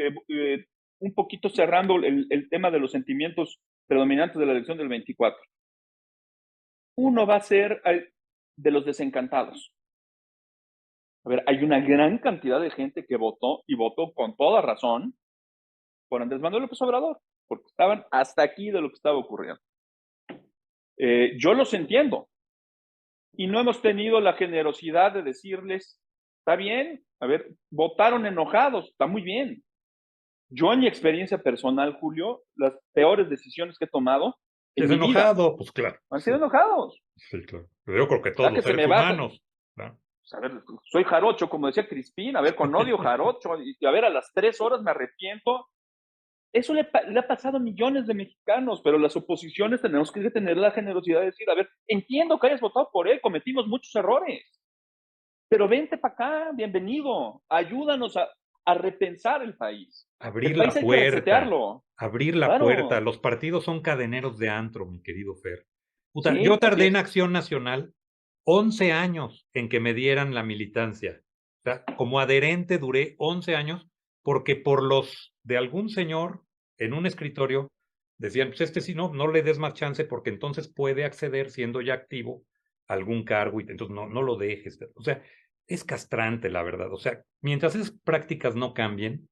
B: un poquito cerrando el tema de los sentimientos predominantes de la elección del 24. Uno va a ser de los desencantados. A ver, hay una gran cantidad de gente que votó y votó con toda razón por Andrés Manuel López Obrador, porque estaban hasta aquí de lo que estaba ocurriendo. Yo los entiendo. Y no hemos tenido la generosidad de decirles, está bien, a ver, votaron enojados, está muy bien. Yo en mi experiencia personal, Julio, las peores decisiones que he tomado en mi vida
A: Desenojado, pues claro.
B: han
A: Sí,
B: sido enojados.
A: sí, claro. Pero yo creo que
B: O
A: todos
B: sea, que
A: los
B: se
A: seres
B: me baja.
A: humanos. ¿No?
B: Pues, a ver, soy jarocho, como decía Crispín, a ver, con odio jarocho, y a ver, a las 3 horas me arrepiento. Eso le ha pasado a millones de mexicanos, pero las oposiciones tenemos que tener la generosidad de decir, a ver, entiendo que hayas votado por él, cometimos muchos errores, pero vente para acá, bienvenido, ayúdanos a repensar el país. El
A: Abrir
B: país
A: la
B: hay que
A: puerta,
B: resetearlo.
A: abrir la puerta.
B: Claro,
A: Los partidos son cadeneros de antro, mi querido Fer. Puta, yo
B: sí, así
A: tardé en
B: es.
A: Acción Nacional 11 años en que me dieran la militancia. O sea, como adherente duré 11 años porque por los de algún señor en un escritorio decían, pues este sí no le des más chance porque entonces puede acceder siendo ya activo a algún cargo y entonces no lo dejes. O sea, es castrante la verdad. O sea, mientras esas prácticas no cambien,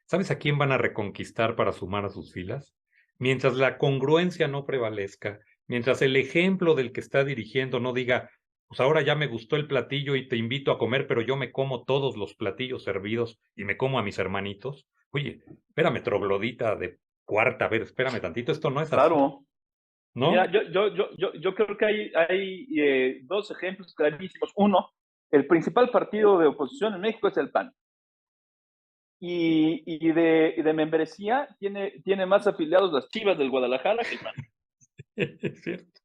A: ¿sabes a quién van a reconquistar para sumar a sus filas? Mientras la congruencia no prevalezca, mientras el ejemplo del que está dirigiendo no diga, pues ahora ya me gustó el platillo y te invito a comer, pero yo me como todos los platillos servidos y me como a mis hermanitos. Oye, espérame, troglodita de cuarta, a ver, espérame tantito, esto no es así,
B: Claro.
A: ¿no?
B: Mira, yo creo que hay dos ejemplos clarísimos. Uno, el principal partido de oposición en México es el PAN. Y de membresía tiene más afiliados las Chivas del Guadalajara que el PAN.
A: Es cierto.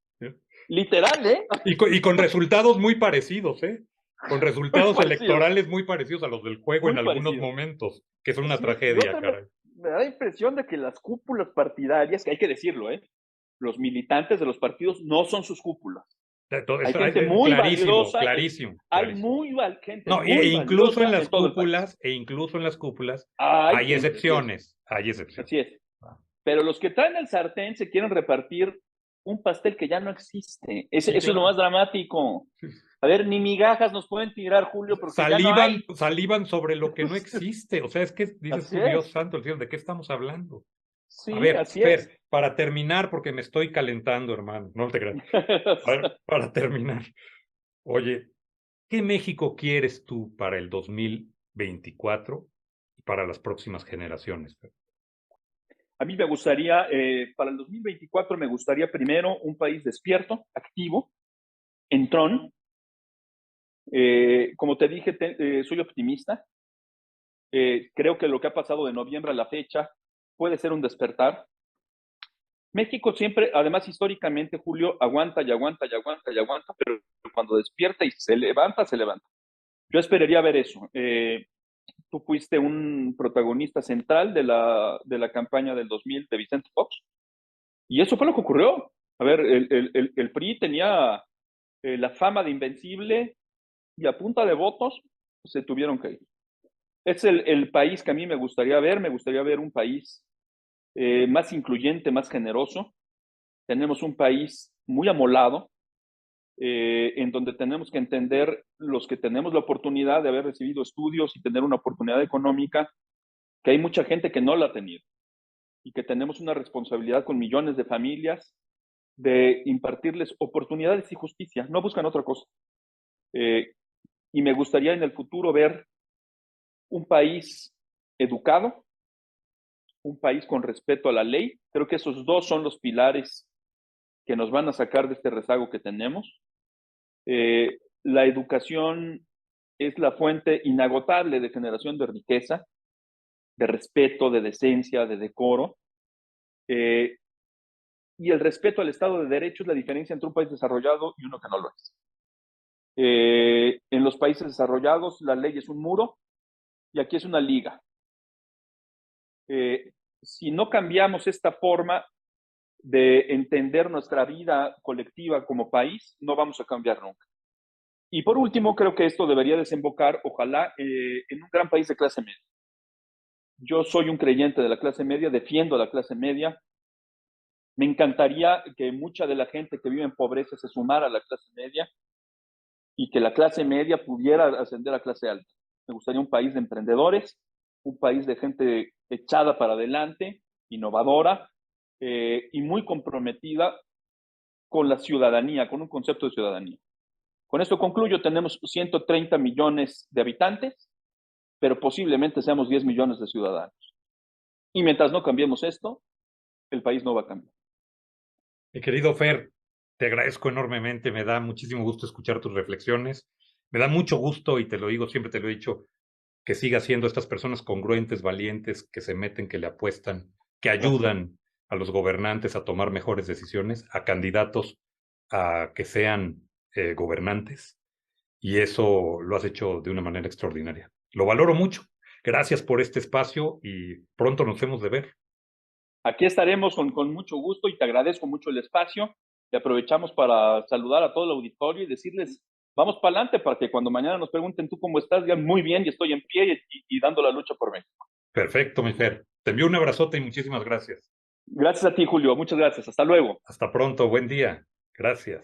B: Literal, ¿eh?
A: Y con resultados muy parecidos, ¿eh? Con
B: Muy
A: resultados
B: parecido,
A: electorales muy parecidos a los del juego en
B: muy
A: algunos
B: parecido.
A: momentos, que es una
B: Así es. Y
A: tragedia,
B: otra,
A: caray.
B: me da la impresión de que las cúpulas partidarias, que hay que decirlo, ¿eh? Los militantes de los partidos no son sus cúpulas. Hay gente muy
A: Clarísimo,
B: valiosa,
A: clarísimo,
B: hay
A: clarísimo.
B: gente
A: No,
B: muy valiosa en todo el país.
A: incluso en las cúpulas,
B: Hay
A: hay
B: gente, así es.
A: excepciones, hay excepciones.
B: Así es.
A: Ah,
B: Pero los que traen el sartén se quieren repartir un pastel que ya no existe.
A: sí,
B: Eso es lo
A: claro.
B: más dramático. A ver, ni migajas nos pueden tirar, Julio, porque ya no
A: Salivan,
B: hay.
A: salivan sobre lo que no existe. O sea, es que dices
B: Así
A: tú, Dios
B: es.
A: santo, el cielo, ¿de qué estamos hablando? A
B: Sí,
A: ver,
B: así es.
A: Fer, para terminar, porque me estoy calentando, hermano, no te creas. A ver, para terminar, oye, ¿qué México quieres tú para el 2024 y para las próximas generaciones, Fer?
B: A mí me gustaría, para el 2024, me gustaría primero un país despierto, activo, entrón. Como te dije, soy optimista. Creo que lo que ha pasado de noviembre a la fecha puede ser un despertar. México siempre, además históricamente, Julio, aguanta y aguanta y aguanta y aguanta, pero cuando despierta y se levanta, se levanta. Yo esperaría ver eso. Tú fuiste un protagonista central de la campaña del 2000 de Vicente Fox, y eso fue lo que ocurrió. A ver, el PRI tenía la fama de invencible y a punta de votos se tuvieron que ir. Es el país que a mí me gustaría ver un país más incluyente, más generoso. Tenemos un país muy amolado, en donde tenemos que entender los que tenemos la oportunidad de haber recibido estudios y tener una oportunidad económica, que hay mucha gente que no la ha tenido y que tenemos una responsabilidad con millones de familias de impartirles oportunidades y justicia. No buscan otra cosa. Eh, y me gustaría en el futuro ver un país educado, un país con respeto a la ley. Creo que esos dos son los pilares que nos van a sacar de este rezago que tenemos. La educación es la fuente inagotable de generación de riqueza, de respeto, de decencia, de decoro. Eh, y el respeto al Estado de Derecho es la diferencia entre un país desarrollado y uno que no lo es. En los países desarrollados la ley es un muro y aquí es una liga. Si no cambiamos esta forma de entender nuestra vida colectiva como país, no vamos a cambiar nunca. Y por último, creo que esto debería desembocar, ojalá, en un gran país de clase media. Yo soy un creyente de la clase media, defiendo a la clase media. Me encantaría que mucha de la gente que vive en pobreza se sumara a la clase media y que la clase media pudiera ascender a clase alta. Me gustaría un país de emprendedores, un país de gente echada para adelante, innovadora y muy comprometida con la ciudadanía, con un concepto de ciudadanía. Con esto concluyo, tenemos 130 millones de habitantes, pero posiblemente seamos 10 millones de ciudadanos. Y mientras no cambiemos esto, el país no va a cambiar.
A: Mi querido Fer, te agradezco enormemente, me da muchísimo gusto escuchar tus reflexiones, me da mucho gusto y te lo digo, siempre te lo he dicho, que sigas siendo estas personas congruentes, valientes, que se meten, que le apuestan, que
B: Gracias.
A: ayudan a los gobernantes a tomar mejores decisiones, a candidatos a que sean gobernantes, y eso lo has hecho de una manera extraordinaria. Lo valoro mucho. Gracias por este espacio y pronto nos hemos de ver.
B: Aquí estaremos con mucho gusto y te agradezco mucho el espacio. Y aprovechamos para saludar a todo el auditorio y decirles, vamos para adelante para que cuando mañana nos pregunten tú cómo estás, digan muy bien y estoy en pie y dando la lucha por México.
A: Perfecto, mi Fer. Te envío un abrazote y muchísimas gracias.
B: Gracias a ti, Julio. Muchas gracias. Hasta luego.
A: Hasta pronto, buen día. Gracias.